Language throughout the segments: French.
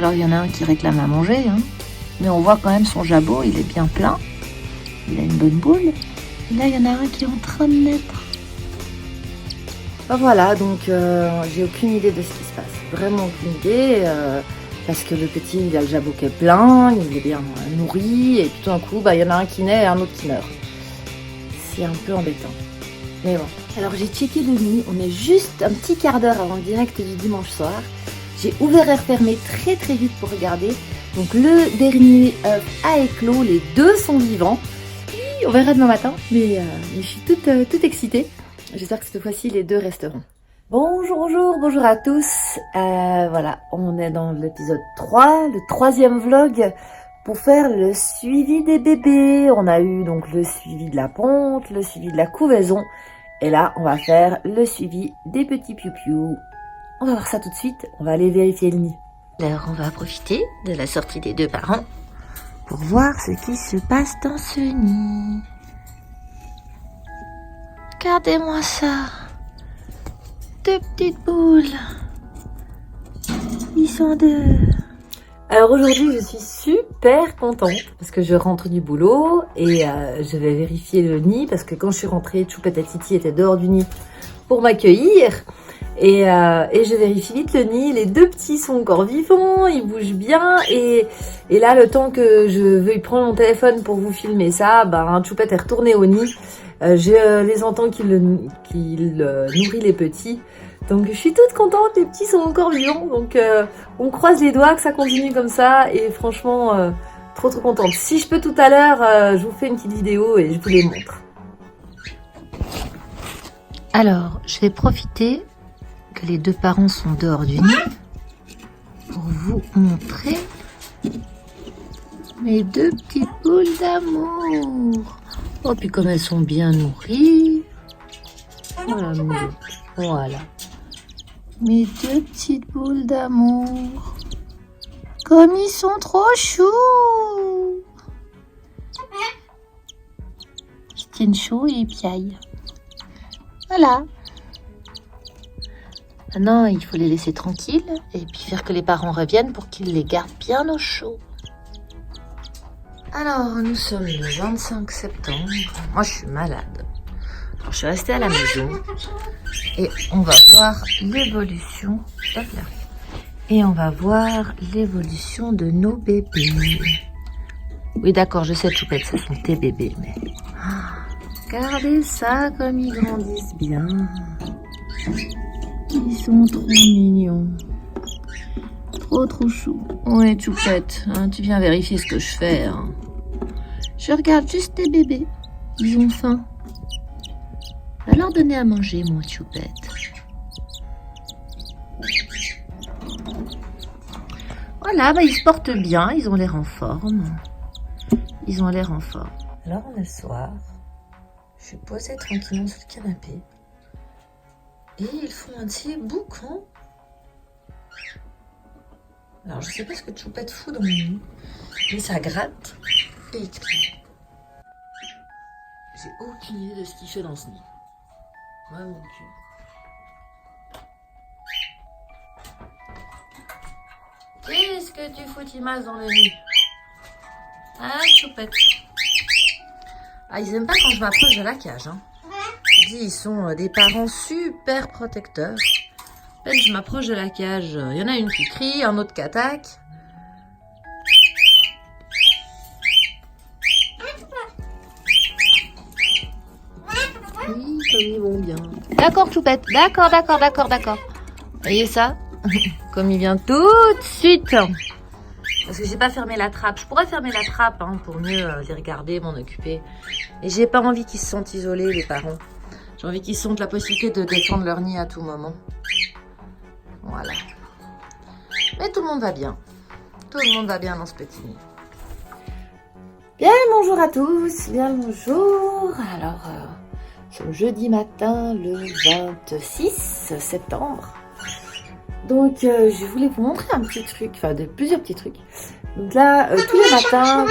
alors il y en a un qui réclame à manger, hein. Mais on voit quand même son jabot, il est bien plein. Il a une bonne boule. Et là, il y en a un qui est en train de naître. Ben voilà, donc j'ai aucune idée de ce qui se passe. Vraiment aucune idée. Parce que le petit, il a le jabot qui est plein, il est bien nourri. Et tout d'un coup, il y en a un qui naît et un autre qui meurt. C'est un peu embêtant. Mais bon. Alors j'ai checké le nid. On est juste un petit quart d'heure avant le direct du dimanche soir. J'ai ouvert et refermé très très vite pour regarder. Donc le dernier œuf a éclos, les deux sont vivants. On verra demain matin, mais je suis toute excitée. J'espère que cette fois-ci les deux resteront. Bonjour à tous. Voilà, on est dans l'épisode 3, le 3e vlog pour faire le suivi des bébés. On a eu donc le suivi de la ponte, le suivi de la couvaison. Et là, on va faire le suivi des petits piou-piou. On va voir ça tout de suite. On va aller vérifier le nid. Alors, on va profiter de la sortie des deux parents pour voir ce qui se passe dans ce nid. Regardez-moi ça. Deux petites boules. Ils sont deux. Alors aujourd'hui, je suis super contente parce que je rentre du boulot et je vais vérifier le nid parce que quand je suis rentrée, Choupette et Titi étaient dehors du nid pour m'accueillir. Et je vérifie vite le nid, les deux petits sont encore vivants, ils bougent bien et là le temps que je veuille prendre mon téléphone pour vous filmer ça, Choupette est retourné au nid, je les entends qu'il nourrit les petits, donc je suis toute contente, les petits sont encore vivants, donc on croise les doigts que ça continue comme ça et franchement trop contente. Si je peux tout à l'heure, je vous fais une petite vidéo et je vous les montre. Alors, je vais profiter que les deux parents sont dehors du nid pour vous montrer mes deux petites boules d'amour. Oh, puis comme elles sont bien nourries. Voilà, voilà. Mes deux petites boules d'amour. Comme ils sont trop choux. Ils tiennent chaud et ils piaillent. Voilà. Maintenant, il faut les laisser tranquilles et puis faire que les parents reviennent pour qu'ils les gardent bien au chaud. Alors, nous sommes le 25 septembre. Moi, je suis malade. Alors, je suis restée à la maison et on va voir l'évolution. Et on va voir l'évolution de nos bébés. Oui, d'accord, je sais, Choupette, ce sont tes bébés, mais regardez ça comme ils grandissent bien. Ils sont trop mignons. Trop chou. Ouais, Choupette, hein, tu viens vérifier ce que je fais. Hein. Je regarde juste tes bébés. Ils ont faim. Va leur donner à manger, moi, Choupette. Voilà, ils se portent bien. Ils ont l'air en forme. Alors, on est le soir. Je suis posée tranquillement sur le canapé. Et ils font un petit boucan. Alors, je sais pas ce que Choupette fout dans le nid, mais ça gratte et il crie. J'ai aucune idée de ce qu'il fait dans ce nid. Ouais, mon cul. Qu'est-ce que tu fous, Timas, dans le nid? Ah, Choupette. Ah, ils aiment pas quand je m'approche de la cage, hein. Je dis, ils sont des parents super protecteurs. À peine je m'approche de la cage, il y en a une qui crie, un autre qui attaque. Oui, comme ils vont bien. D'accord, Choupette. D'accord. Voyez ça? Comme il vient tout de suite. Parce que j'ai pas fermé la trappe. Je pourrais fermer la trappe pour mieux les regarder, m'en occuper. Et j'ai pas envie qu'ils se sentent isolés, les parents. J'ai envie qu'ils sentent la possibilité de défendre leur nid à tout moment. Voilà. Mais tout le monde va bien. Tout le monde va bien dans ce petit nid. Bien le bonjour à tous, bien le bonjour. Alors, c'est le jeudi matin, le 26 septembre. Donc, je voulais vous montrer un petit truc, enfin plusieurs petits trucs. Donc là, tous les matins...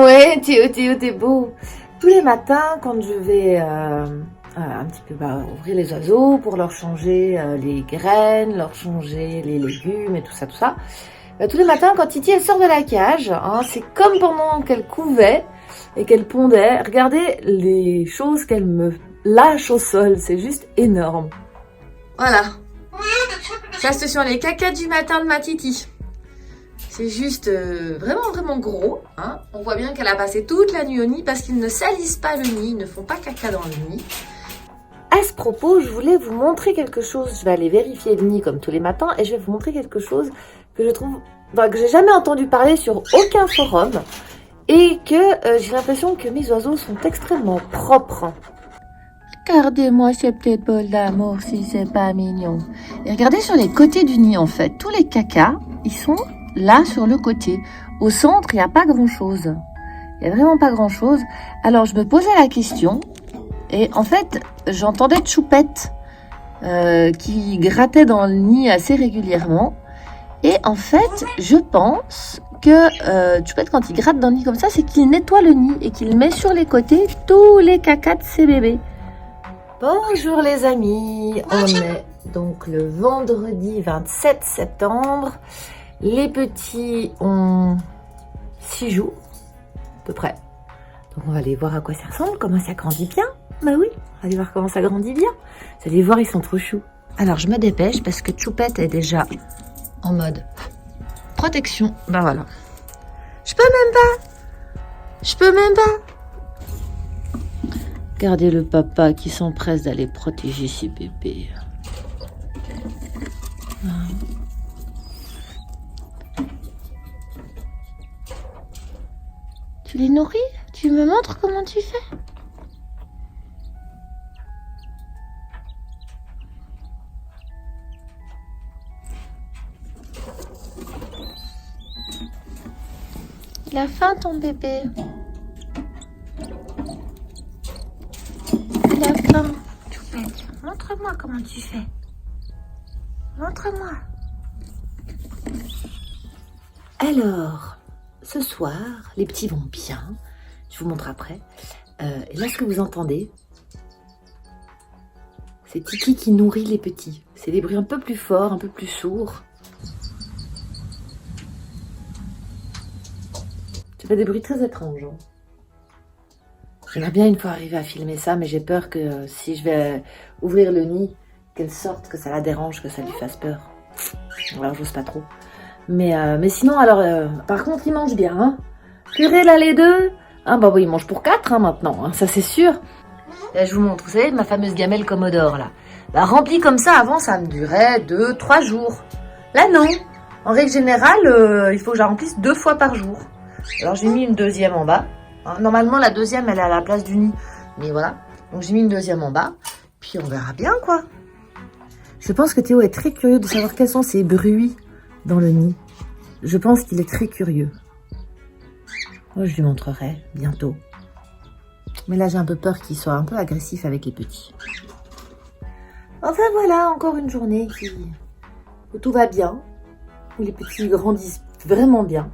Ouais, Théo, t'es beau. Tous les matins, quand je vais un petit peu ouvrir les oiseaux pour leur changer les graines, leur changer les légumes et tout ça, Tous les matins, quand Titi elle sort de la cage, hein, c'est comme pendant qu'elle couvait et qu'elle pondait. Regardez les choses qu'elle me lâche au sol, c'est juste énorme. Voilà. Ça, ce sont les cacas du matin de ma Titi. C'est juste vraiment gros. Hein. On voit bien qu'elle a passé toute la nuit au nid parce qu'ils ne salissent pas le nid, ils ne font pas caca dans le nid. À ce propos, je voulais vous montrer quelque chose. Je vais aller vérifier le nid comme tous les matins et je vais vous montrer quelque chose que je trouve, que j'ai jamais entendu parler sur aucun forum et que j'ai l'impression que mes oiseaux sont extrêmement propres. Regardez-moi ces petites boules d'amour si c'est pas mignon. Et regardez sur les côtés du nid en fait. Tous les cacas, ils sont là sur le côté. Au centre, il n'y a pas grand-chose. Il n'y a vraiment pas grand-chose. Alors je me posais la question et en fait, j'entendais Choupette qui grattait dans le nid assez régulièrement. Et en fait, je pense que Choupette, quand il gratte dans le nid comme ça, c'est qu'il nettoie le nid et qu'il met sur les côtés tous les cacas de ses bébés. Bonjour les amis, on est donc le vendredi 27 septembre. Les petits ont 6 jours, à peu près. Donc on va aller voir à quoi ça ressemble, comment ça grandit bien. Bah oui, on va aller voir comment ça grandit bien. Vous allez voir, ils sont trop choux. Alors je me dépêche parce que Choupette est déjà en mode protection. Ben voilà. Je peux même pas. Regardez le papa qui s'empresse d'aller protéger ses bébés. Tu les nourris? Tu me montres comment tu fais? Il a faim ton bébé. Il a faim. Choupette, montre-moi comment tu fais. Montre-moi. Alors, ce soir, les petits vont bien. Je vous montre après. Et là, ce que vous entendez, c'est Titi qui nourrit les petits. C'est des bruits un peu plus forts, un peu plus sourds. Ça fait des bruits très étranges. Hein. J'aimerais bien une fois arriver à filmer ça, mais j'ai peur que si je vais ouvrir le nid, qu'elle sorte, que ça la dérange, que ça lui fasse peur. Alors j'ose pas trop. Mais sinon, alors, par contre, ils mangent bien. Hein. Purée là les deux. Ah bah oui, ils mangent pour 4 hein, maintenant, hein, ça c'est sûr. Là, je vous montre, vous savez, ma fameuse gamelle Commodore là. Bah, remplie comme ça, avant ça me durait 2-3 jours. Là non. En règle générale, il faut que je la remplisse 2 fois par jour. Alors j'ai mis une deuxième en bas. Normalement la deuxième elle est à la place du nid. Mais voilà. Donc j'ai mis une deuxième en bas. Puis on verra bien quoi. Je pense que Théo est très curieux de savoir quels sont ces bruits dans le nid. Je pense qu'il est très curieux. Moi je lui montrerai bientôt. Mais là j'ai un peu peur qu'il soit un peu agressif avec les petits. Enfin voilà, encore une journée où tout va bien. Où les petits grandissent vraiment bien.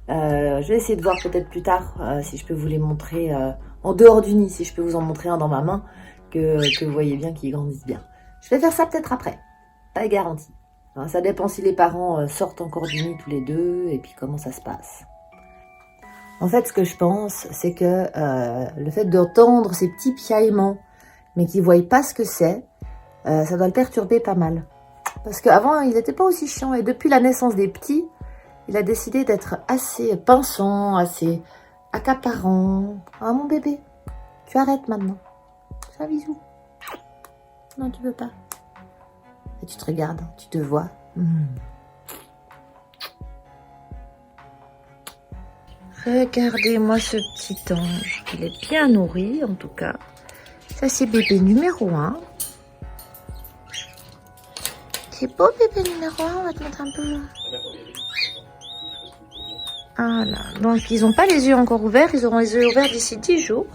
Je vais essayer de voir peut-être plus tard si je peux vous les montrer en dehors du nid, si je peux vous en montrer un dans ma main, que vous voyez bien qu'ils grandissent bien. Je vais faire ça peut-être après, pas garanti. Hein, ça dépend si les parents sortent encore du nid tous les deux et puis comment ça se passe. En fait, ce que je pense, c'est que le fait d'entendre ces petits piaillements, mais qu'ils ne voient pas ce que c'est, ça doit le perturber pas mal. Parce qu'avant, il n'était pas aussi chiant et depuis la naissance des petits, il a décidé d'être assez pinçant, assez accaparant. Ah mon bébé, tu arrêtes maintenant. Fais un bisou. Non, tu veux pas. Et tu te regardes, tu te vois. Regardez-moi ce petit ange. Il est bien nourri en tout cas. Ça c'est bébé numéro 1. C'est beau bébé numéro 1, on va te mettre un peu... Voilà, donc ils n'ont pas les yeux encore ouverts, ils auront les yeux ouverts d'ici 10 jours.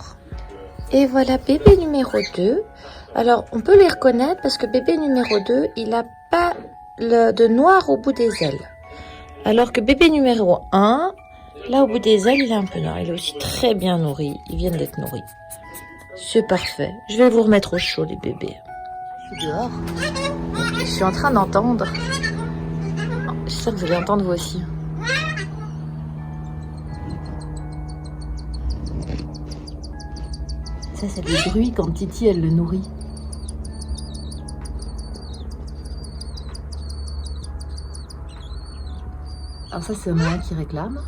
Et voilà bébé numéro 2. Alors on peut les reconnaître parce que bébé numéro 2, il n'a pas de noir au bout des ailes. Alors que bébé numéro 1, là au bout des ailes, il est un peu noir. Il est aussi très bien nourri, ils viennent d'être nourris. C'est parfait, je vais vous remettre au chaud les bébés. Je suis dehors, je suis en train d'entendre... Je suis sûre que vous allez entendre vous aussi. Ça, c'est le bruit quand Titi, elle le nourrit. Alors ça, c'est Maya qui réclame.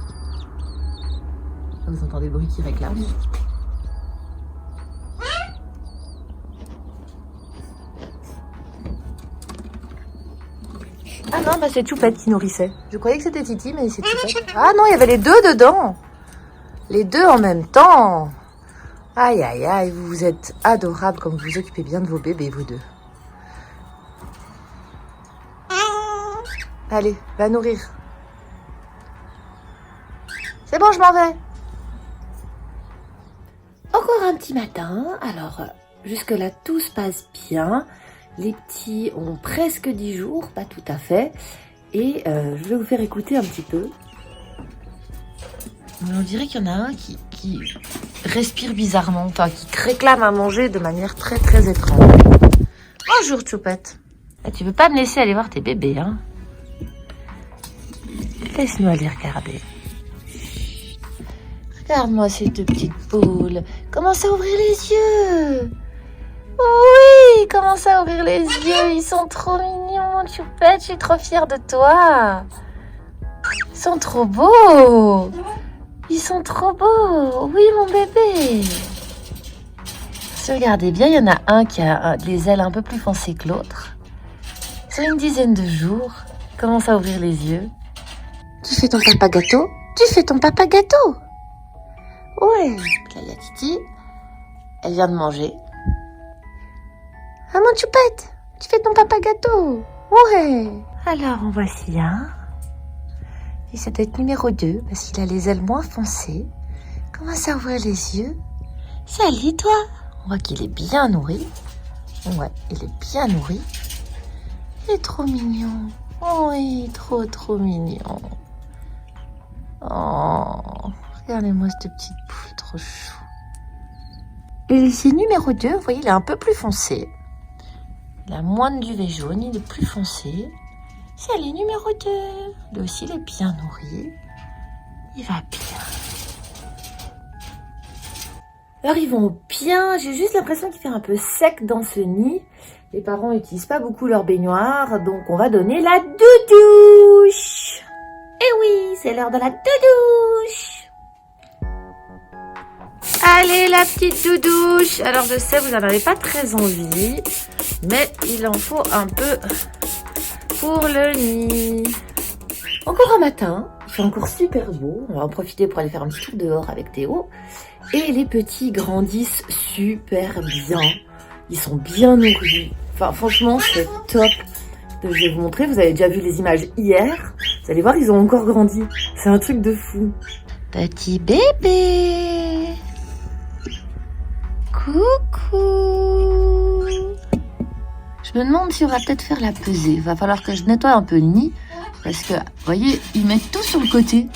Vous entendez le bruit qui réclame. Ah non, bah c'est Choupette qui nourrissait. Je croyais que c'était Titi, mais c'est Choupette. Ah non, il y avait les deux dedans. Les deux en même temps. Aïe, aïe, aïe, vous êtes adorables comme vous vous occupez bien de vos bébés, vous deux. Allez, va nourrir. C'est bon, je m'en vais. Encore un petit matin. Alors, jusque-là, tout se passe bien. Les petits ont presque 10 jours, pas tout à fait. Et je vais vous faire écouter un petit peu. Mais on dirait qu'il y en a un qui respire bizarrement, enfin qui réclame à manger de manière très très étrange. Bonjour Choupette. Tu veux pas me laisser aller voir tes bébés, hein? Laisse-nous aller regarder. Regarde-moi ces deux petites poules. Commence à ouvrir les yeux. Oui, commence à ouvrir les yeux. Ils sont trop mignons, Choupette. Je suis trop fière de toi. Ils sont trop beaux. Ils sont trop beaux. Oui, mon bébé. Si vous regardez bien, il y en a un qui a les ailes un peu plus foncées que l'autre. Sur une dizaine de jours, il commence à ouvrir les yeux. Tu fais ton papa gâteau? Tu fais ton papa gâteau? Ouais. Là, il y a Titi. Elle vient de manger. Ah, mon Choupette, tu fais ton papa gâteau? Ouais. Alors, en voici un. Et ça doit être numéro 2 parce qu'il a les ailes moins foncées. Commence à ouvrir les yeux. Salut toi. On voit qu'il est bien nourri. Ouais, il est bien nourri. Il est trop mignon. Oh oui, trop mignon. Oh, regardez-moi cette petite poule, trop chou. Et c'est numéro 2, vous voyez, il est un peu plus foncé. Il a moins de duvet jaune, il est plus foncé. C'est le numéro 2. Lui aussi, il est bien nourri. Il va bien. Alors, ils vont bien. J'ai juste l'impression qu'il fait un peu sec dans ce nid. Les parents n'utilisent pas beaucoup leur baignoire, donc on va donner la doudouche. Eh oui, c'est l'heure de la doudouche. Allez, la petite doudouche. Alors, je sais, vous n'en avez pas très envie, mais il en faut un peu pour le nid. Encore un matin, il fait encore super beau. On va en profiter pour aller faire un petit tour dehors avec Théo. Et les petits grandissent super bien. Ils sont bien nourris. Enfin, franchement, c'est top. Je vais vous montrer. Vous avez déjà vu les images hier. Vous allez voir, ils ont encore grandi. C'est un truc de fou. Petit bébé. Coucou. Je me demande si on va peut-être faire la pesée. Il va falloir que je nettoie un peu le nid. Parce que, vous voyez, ils mettent tout sur le côté.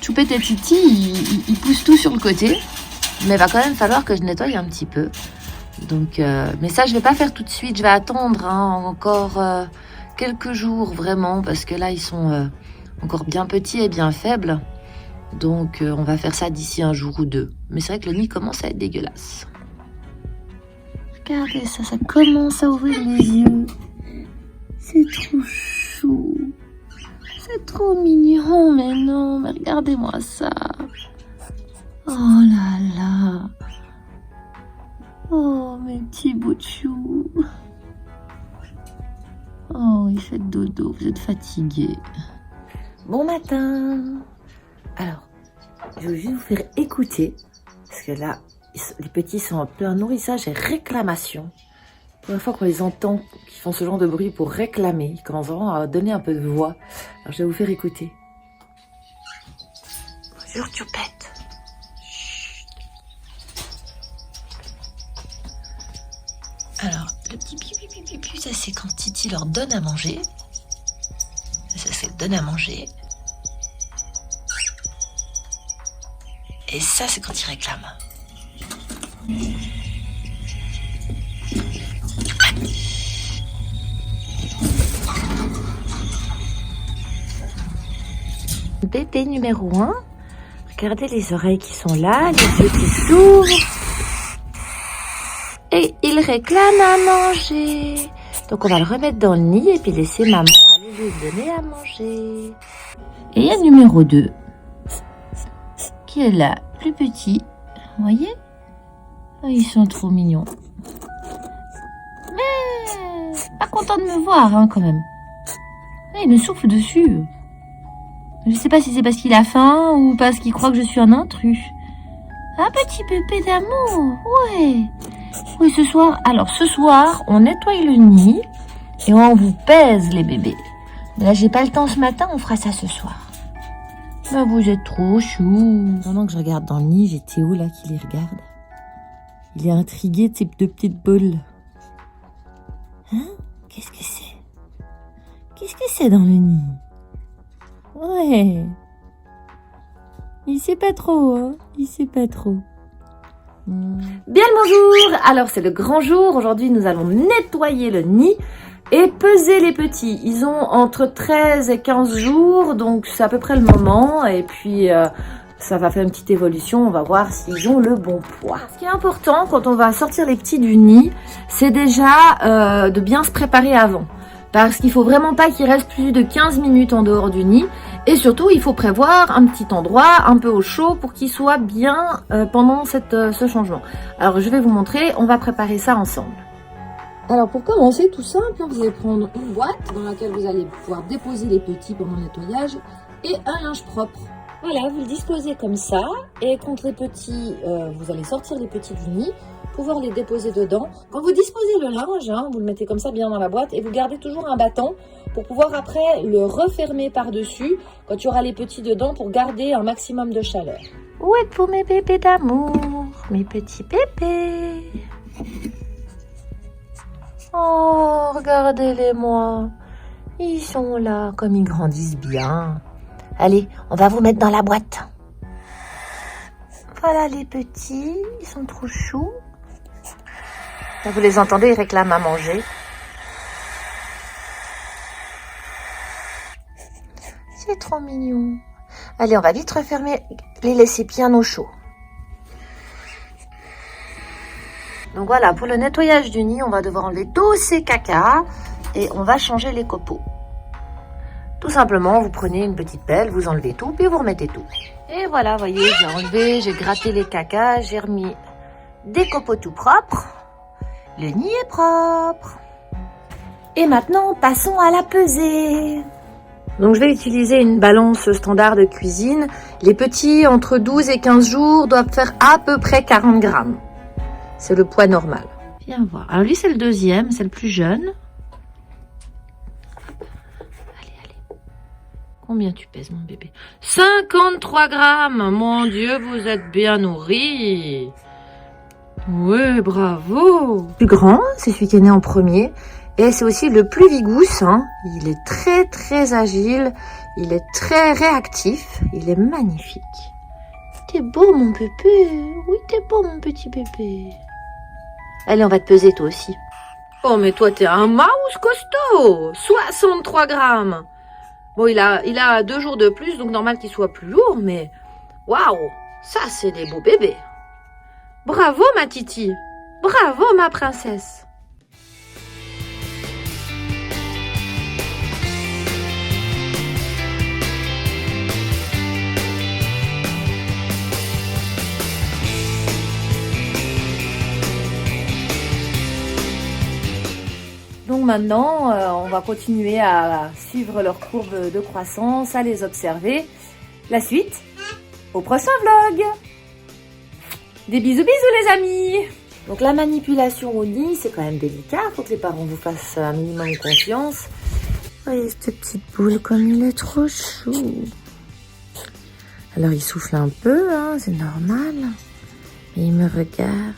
Choupette et Titi, ils poussent tout sur le côté. Mais il va quand même falloir que je nettoie un petit peu. Donc, mais ça, je vais pas faire tout de suite. Je vais attendre encore quelques jours, vraiment. Parce que là, ils sont encore bien petits et bien faibles. Donc, on va faire ça d'ici un jour ou deux. Mais c'est vrai que le nid commence à être dégueulasse. Regardez ça, ça commence à ouvrir les yeux. C'est trop chou. C'est trop mignon, mais non, mais regardez-moi ça. Oh là là. Oh, mes petits bouts de chou. Oh, il fait dodo, vous êtes fatigués. Bon matin. Alors, je vais juste vous faire écouter, parce que là, les petits sont en plein nourrissage et réclamation. La première fois qu'on les entend, qu'ils font ce genre de bruit pour réclamer, ils commencent vraiment à donner un peu de voix. Alors je vais vous faire écouter. Bonjour Choupette. Chut. Alors, le petit pipi, ça c'est quand Titi leur donne à manger. Ça c'est donne à manger. Et ça c'est quand ils réclament. bébé numéro 1. Regardez les oreilles qui sont là, les yeux qui s'ouvrent. Et il réclame à manger. Donc on va le remettre dans le nid et puis laisser maman aller lui donner à manger. Et il y a le numéro 2 qui est là, plus petit. Vous voyez? Oh, ils sont trop mignons. Mais pas content de me voir hein, quand même. Il me souffle dessus. Je ne sais pas si c'est parce qu'il a faim ou parce qu'il croit que je suis un intrus. Un petit bébé d'amour. Ouais. Oui, ce soir. Alors, ce soir, on nettoie le nid et on vous pèse les bébés. Mais là, j'ai pas le temps ce matin, on fera ça ce soir. Mais vous êtes trop chou. Pendant que je regarde dans le nid, j'ai Théo là qui les regarde. Il est intrigué de ces deux petites boules. Hein? Qu'est-ce que c'est? Qu'est-ce que c'est dans le nid? Ouais. Il sait pas trop, hein. Il sait pas trop. Bien le bonjour. Alors c'est le grand jour. Aujourd'hui nous allons nettoyer le nid et peser les petits. Ils ont entre 13 et 15 jours, donc c'est à peu près le moment. Et puis ça va faire une petite évolution. On va voir s'ils ont le bon poids. Ce qui est important quand on va sortir les petits du nid, c'est déjà de bien se préparer avant. Parce qu'il faut vraiment pas qu'ils restent plus de 15 minutes en dehors du nid. Et surtout, il faut prévoir un petit endroit un peu au chaud pour qu'ils soient bien pendant ce changement. Alors, je vais vous montrer, on va préparer ça ensemble. Alors, pour commencer, tout simple, vous allez prendre une boîte dans laquelle vous allez pouvoir déposer les petits pendant le nettoyage et un linge propre. Voilà, vous le disposez comme ça et quand les petits, vous allez sortir les petits du nid, pouvoir les déposer dedans. Quand vous disposez le linge, hein, vous le mettez comme ça bien dans la boîte et vous gardez toujours un bâton pour pouvoir après le refermer par-dessus quand il y aura les petits dedans pour garder un maximum de chaleur. Où êtes-vous mes bébés d'amour? Mes petits bébés. Oh, regardez-les-moi. Ils sont là, comme ils grandissent bien. Allez, on va vous mettre dans la boîte. Voilà les petits, ils sont trop choux. Là, vous les entendez, ils réclament à manger. C'est trop mignon. Allez, on va vite refermer, les laisser bien au chaud. Donc voilà, pour le nettoyage du nid, on va devoir enlever tous ces cacas et on va changer les copeaux. Tout simplement, vous prenez une petite pelle, vous enlevez tout, puis vous remettez tout. Et voilà, vous voyez, j'ai enlevé, j'ai gratté les cacas, j'ai remis des copeaux tout propres. Le nid est propre. Et maintenant, passons à la pesée. Donc je vais utiliser une balance standard de cuisine. Les petits, entre 12 et 15 jours, doivent faire à peu près 40 grammes. C'est le poids normal. Viens voir. Alors lui, c'est le deuxième, c'est le plus jeune. Allez. Combien tu pèses, mon bébé? 53 grammes. Mon Dieu, vous êtes bien nourri. Oui, bravo. Le plus grand, c'est celui qui est né en premier. Et c'est aussi le plus vigousse. Hein. Il est très, très agile. Il est très réactif. Il est magnifique. T'es beau, mon bébé. Oui, t'es beau, mon petit bébé. Allez, on va te peser, toi aussi. Oh, mais toi, t'es un mouse costaud. 63 grammes. Bon, il a 2 jours de plus, donc normal qu'il soit plus lourd. Mais waouh, ça, c'est des beaux bébés. Bravo, ma Titi. Bravo, ma princesse. Donc maintenant, on va continuer à suivre leur courbe de croissance, à les observer. La suite, au prochain vlog. Des bisous les amis. Donc la manipulation au nid, c'est quand même délicat. Faut que les parents vous fassent un minimum confiance. Voyez cette petite boule comme il est trop chou. Alors il souffle un peu, hein, c'est normal. Mais il me regarde.